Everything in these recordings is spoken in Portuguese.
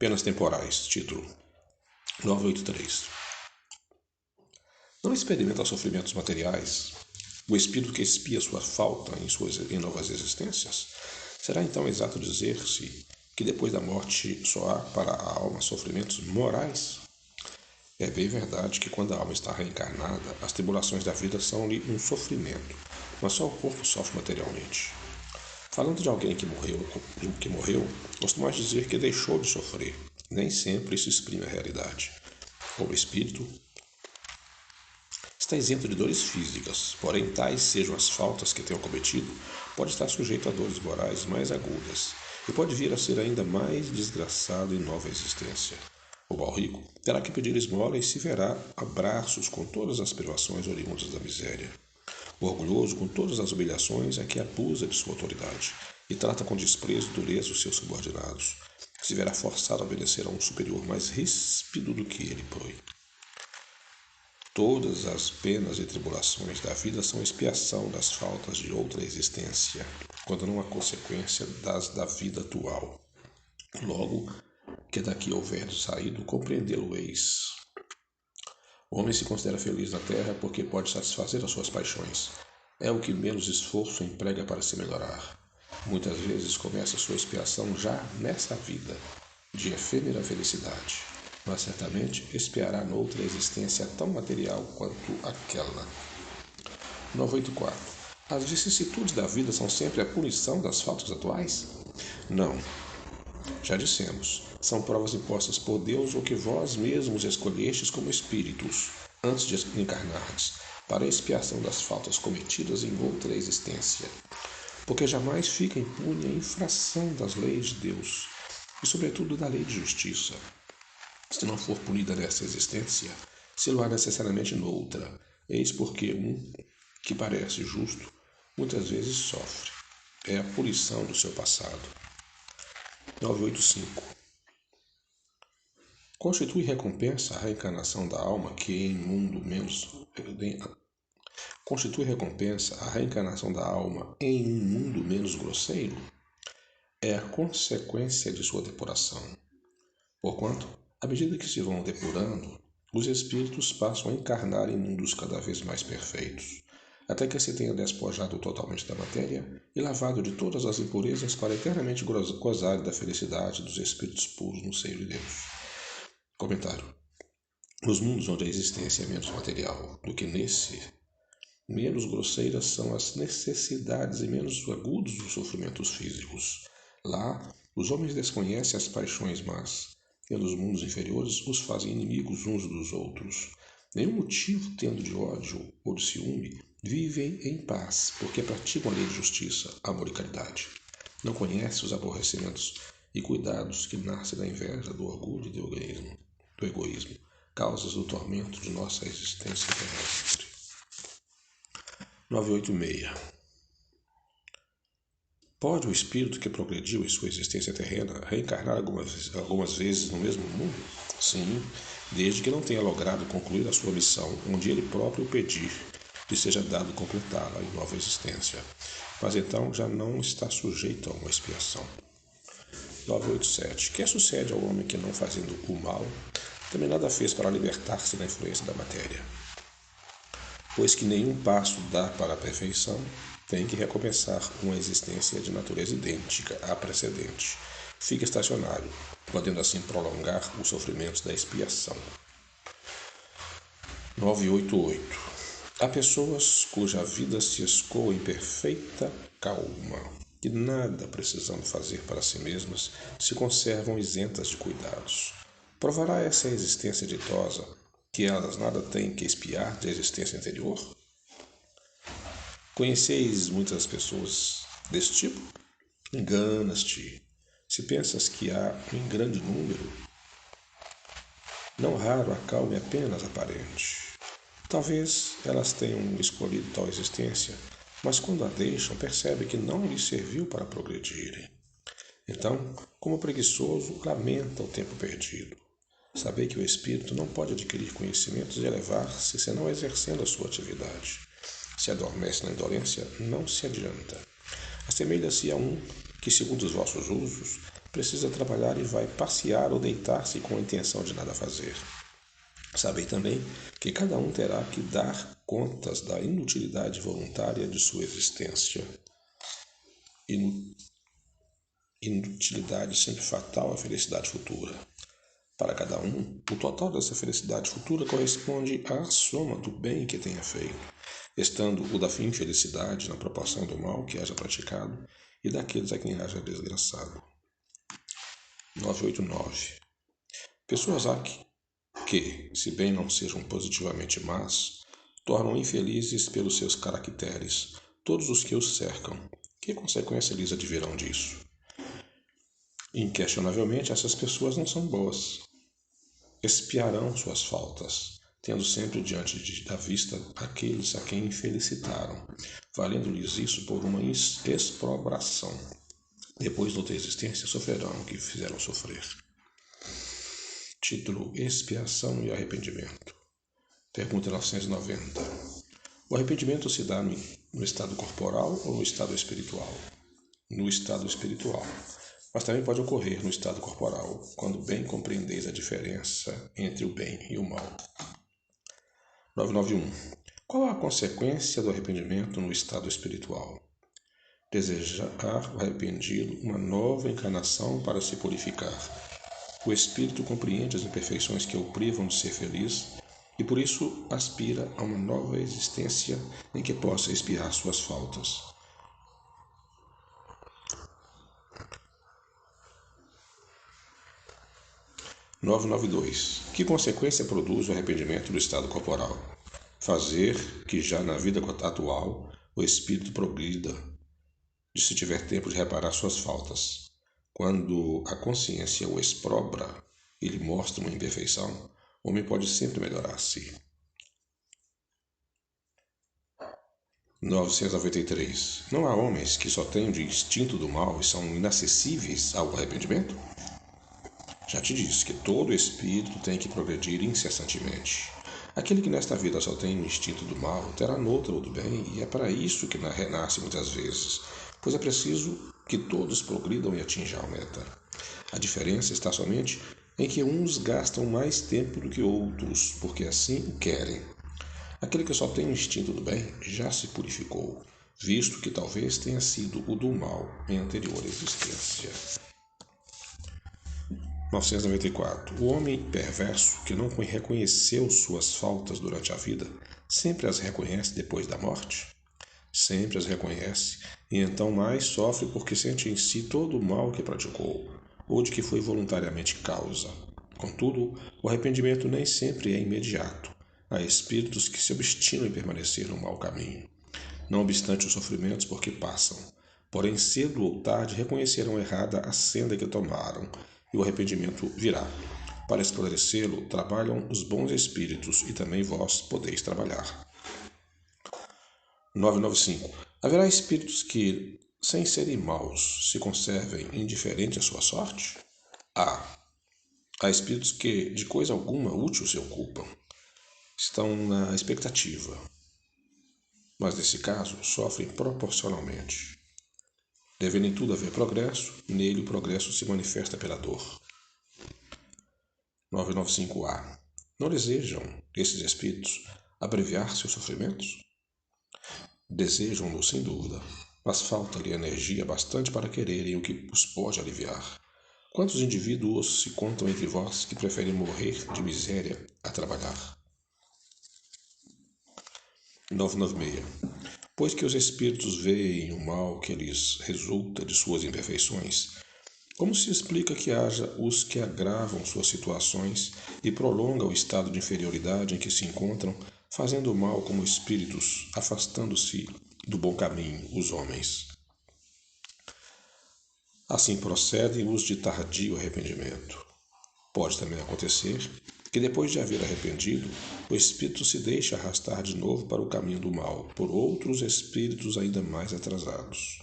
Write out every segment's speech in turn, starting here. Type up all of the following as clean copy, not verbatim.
Penas temporais. Título 983. Não experimenta os sofrimentos materiais o espírito que expia sua falta em novas existências? Será então exato dizer-se que depois da morte só há para a alma sofrimentos morais? É bem verdade que quando a alma está reencarnada, as tribulações da vida são-lhe um sofrimento, mas só o corpo sofre materialmente. Falando de alguém que morreu, costumamos dizer que deixou de sofrer. Nem sempre isso exprime a realidade. O espírito está isento de dores físicas, porém tais sejam as faltas que tenham cometido, pode estar sujeito a dores morais mais agudas e pode vir a ser ainda mais desgraçado em nova existência. O mal rico terá que pedir esmola e se verá a braços com todas as privações oriundas da miséria. O orgulhoso, com todas as humilhações, é que abusa de sua autoridade e trata com desprezo e dureza os seus subordinados. Se verá forçado a obedecer a um superior mais ríspido do que ele próprio. Todas as penas e tribulações da vida são expiação das faltas de outra existência, quando não há consequência das da vida atual. Logo que daqui houver saído, compreendê-lo-eis. O homem se considera feliz na terra porque pode satisfazer as suas paixões. É o que menos esforço emprega para se melhorar. Muitas vezes começa sua expiação já nessa vida, de efêmera felicidade, mas certamente expiará noutra existência tão material quanto aquela. 984. As vicissitudes da vida são sempre a punição das faltas atuais? Não. Já dissemos, são provas impostas por Deus ou que vós mesmos escolhestes como espíritos, antes de encarnardes, para a expiação das faltas cometidas em outra existência. Porque jamais fica impune a infração das leis de Deus, e sobretudo da lei de justiça. Se não for punida nesta existência, se-lo-á necessariamente noutra. Eis porque um que parece justo, muitas vezes sofre. É a punição do seu passado. 985. Constitui recompensa a reencarnação da alma que em um mundo menos grosseiro? É a consequência de sua depuração. Porquanto, à medida que se vão depurando, os espíritos passam a encarnar em mundos cada vez mais perfeitos, até que se tenha despojado totalmente da matéria e lavado de todas as impurezas para eternamente gozar da felicidade dos espíritos puros no seio de Deus. Comentário. Nos mundos onde a existência é menos material do que nesse, menos grosseiras são as necessidades e menos agudos os sofrimentos físicos. Lá, os homens desconhecem as paixões más, e nos mundos inferiores os fazem inimigos uns dos outros. Nenhum motivo tendo de ódio ou de ciúme, vivem em paz, porque praticam a lei de justiça, amor e caridade. Não conhecem os aborrecimentos e cuidados que nascem da inveja, do orgulho e do egoísmo, causas do tormento de nossa existência terrestre. 986. Pode o espírito que progrediu em sua existência terrena reencarnar algumas vezes no mesmo mundo? Sim, desde que não tenha logrado concluir a sua missão, onde ele próprio pedir lhe seja dado completá-la em nova existência. Mas então já não está sujeito a uma expiação. 987. Que sucede ao homem que, não fazendo o mal, também nada fez para libertar-se da influência da matéria? Pois que nenhum passo dá para a perfeição, tem que recomeçar uma existência de natureza idêntica à precedente. Fica estacionário, podendo assim prolongar os sofrimentos da expiação. 988. Há pessoas cuja vida se escoa em perfeita calma, que nada precisando fazer para si mesmas, se conservam isentas de cuidados. Provará essa existência ditosa que elas nada têm que expiar da existência anterior? Conheceis muitas pessoas desse tipo? Enganas-te, se pensas que há em grande número. Não raro a calma é apenas aparente. Talvez elas tenham escolhido tal existência, mas quando a deixam, percebem que não lhes serviu para progredirem. Então, como preguiçoso, lamenta o tempo perdido. Sabei que o espírito não pode adquirir conhecimentos e elevar-se senão exercendo a sua atividade. Se adormece na indolência, não se adianta. Assemelha-se a um que, segundo os vossos usos, precisa trabalhar e vai passear ou deitar-se com a intenção de nada fazer. Sabei também que cada um terá que dar contas da inutilidade voluntária de sua existência. Inutilidade sempre fatal à felicidade futura. Para cada um, o total dessa felicidade futura corresponde à soma do bem que tenha feito, estando o da infelicidade na proporção do mal que haja praticado e daqueles a quem haja desgraçado. 989. Pessoas há que, se bem não sejam positivamente más, tornam infelizes pelos seus caracteres todos os que os cercam. Que consequência lhes advirão disso? Inquestionavelmente, essas pessoas não são boas. Expiarão suas faltas, tendo sempre diante da vista aqueles a quem felicitaram, valendo-lhes isso por uma exprobração. Depois de outra existência, sofrerão o que fizeram sofrer. Título: Expiação e Arrependimento. Pergunta 990. O arrependimento se dá no estado corporal ou no estado espiritual? No estado espiritual, mas também pode ocorrer no estado corporal, quando bem compreendeis a diferença entre o bem e o mal. 991. Qual a consequência do arrependimento no estado espiritual? Desejar o arrependido uma nova encarnação para se purificar. O espírito compreende as imperfeições que o privam de ser feliz e por isso aspira a uma nova existência em que possa expiar suas faltas. 992. Que consequência produz o arrependimento do estado corporal? Fazer que já na vida atual o espírito progrida, de se tiver tempo de reparar suas faltas. Quando a consciência o exprobra e lhe mostra uma imperfeição, o homem pode sempre melhorar-se. 993. Não há homens que só tenham de instinto do mal e são inacessíveis ao arrependimento? Já te disse que todo espírito tem que progredir incessantemente. Aquele que nesta vida só tem o instinto do mal, terá noutra o do bem, e é para isso que renasce muitas vezes, pois é preciso que todos progridam e atinjam a meta. A diferença está somente em que uns gastam mais tempo do que outros, porque assim o querem. Aquele que só tem o instinto do bem já se purificou, visto que talvez tenha sido o do mal em anterior existência. 994. O homem perverso que não reconheceu suas faltas durante a vida, sempre as reconhece depois da morte? Sempre as reconhece, e então mais sofre porque sente em si todo o mal que praticou, ou de que foi voluntariamente causa. Contudo, o arrependimento nem sempre é imediato. Há espíritos que se obstinam em permanecer no mau caminho, não obstante os sofrimentos porque passam. Porém, cedo ou tarde reconhecerão errada a senda que tomaram, e o arrependimento virá. Para esclarecê-lo, trabalham os bons espíritos, e também vós podeis trabalhar. 995. Haverá espíritos que, sem serem maus, se conservem indiferentes à sua sorte? Há espíritos que, de coisa alguma útil se ocupam. Estão na expectativa, mas nesse caso sofrem proporcionalmente. Devendo em tudo haver progresso, nele o progresso se manifesta pela dor. 995A. Não desejam esses espíritos abreviar seus sofrimentos? Desejam-no sem dúvida, mas falta-lhe energia bastante para quererem o que os pode aliviar. Quantos indivíduos se contam entre vós que preferem morrer de miséria a trabalhar? 996. Pois que os espíritos veem o mal que lhes resulta de suas imperfeições, como se explica que haja os que agravam suas situações e prolongam o estado de inferioridade em que se encontram, fazendo o mal como espíritos, afastando-se do bom caminho os homens? Assim procedem os de tardio arrependimento. Pode também acontecer que depois de haver arrependido, o espírito se deixa arrastar de novo para o caminho do mal, por outros espíritos ainda mais atrasados.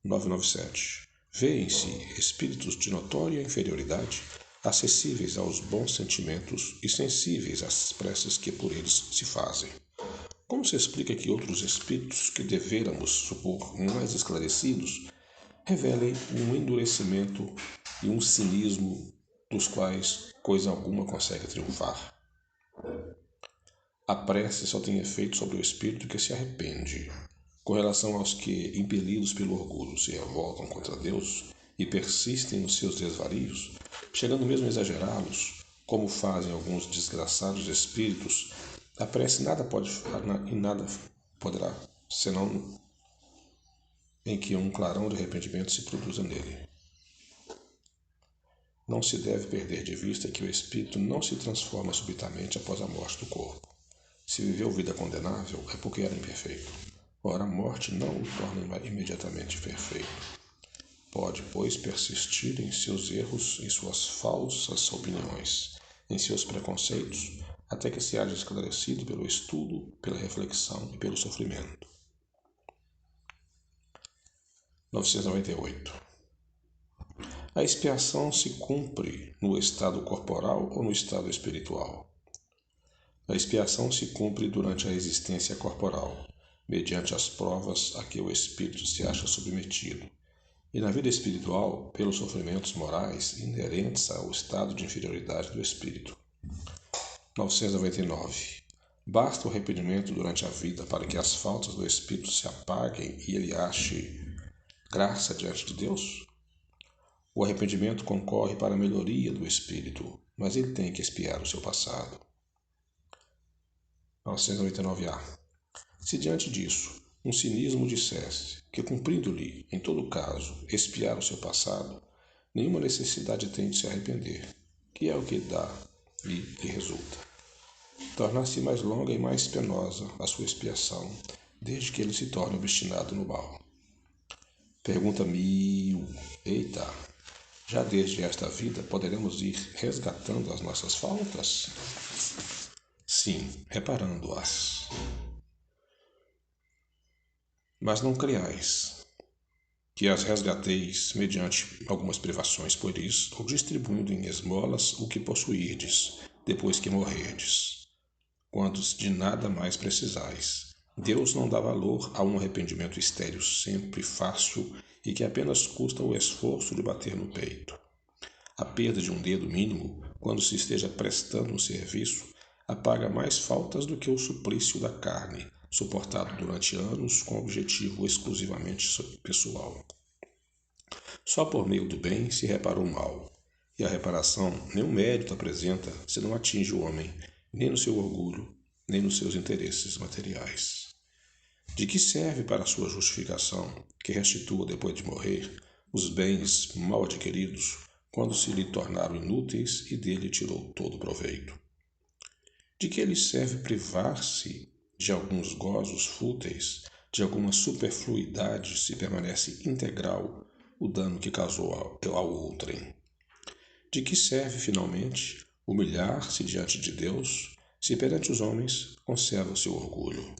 997. Vêem-se espíritos de notória inferioridade, acessíveis aos bons sentimentos e sensíveis às preces que por eles se fazem. Como se explica que outros espíritos que devêramos supor mais esclarecidos revelem um endurecimento e um cinismo dos quais coisa alguma consegue triunfar. A prece só tem efeito sobre o espírito que se arrepende. Com relação aos que, impelidos pelo orgulho, se revoltam contra Deus e persistem nos seus desvarios, chegando mesmo a exagerá-los, como fazem alguns desgraçados espíritos, a prece nada pode e nada poderá, senão em que um clarão de arrependimento se produza nele. Não se deve perder de vista que o espírito não se transforma subitamente após a morte do corpo. Se viveu vida condenável, é porque era imperfeito. Ora, a morte não o torna imediatamente perfeito. Pode, pois, persistir em seus erros, em suas falsas opiniões, em seus preconceitos, até que se haja esclarecido pelo estudo, pela reflexão e pelo sofrimento. 998. A expiação se cumpre no estado corporal ou no estado espiritual? A expiação se cumpre durante a existência corporal, mediante as provas a que o espírito se acha submetido, e na vida espiritual, pelos sofrimentos morais inerentes ao estado de inferioridade do espírito. 999. Basta o arrependimento durante a vida para que as faltas do espírito se apaguem e ele ache graça diante de Deus? O arrependimento concorre para a melhoria do espírito, mas ele tem que expiar o seu passado. 999A. Se diante disso um cinismo dissesse que, cumprindo-lhe, em todo caso, expiar o seu passado, nenhuma necessidade tem de se arrepender, que é o que dá e lhe resulta. Tornar-se mais longa e mais penosa a sua expiação, desde que ele se torne obstinado no mal. Pergunta 1000. Eita! Já desde esta vida poderemos ir resgatando as nossas faltas? Sim, reparando-as. Mas não criais que as resgateis mediante algumas privações por isso, ou distribuindo em esmolas o que possuirdes, depois que morrerdes, quando de nada mais precisais. Deus não dá valor a um arrependimento estéril sempre fácil e que apenas custa o esforço de bater no peito. A perda de um dedo mínimo, quando se esteja prestando um serviço, apaga mais faltas do que o suplício da carne, suportado durante anos com objetivo exclusivamente pessoal. Só por meio do bem se repara o mal, e a reparação nenhum mérito apresenta se não atinge o homem, nem no seu orgulho, nem nos seus interesses materiais. De que serve para a sua justificação que restitua depois de morrer os bens mal adquiridos, quando se lhe tornaram inúteis e dele tirou todo proveito? De que lhe serve privar-se de alguns gozos fúteis, de alguma superfluidade, se permanece integral o dano que causou ao outrem? De que serve, finalmente, humilhar-se diante de Deus, se perante os homens conserva o seu orgulho?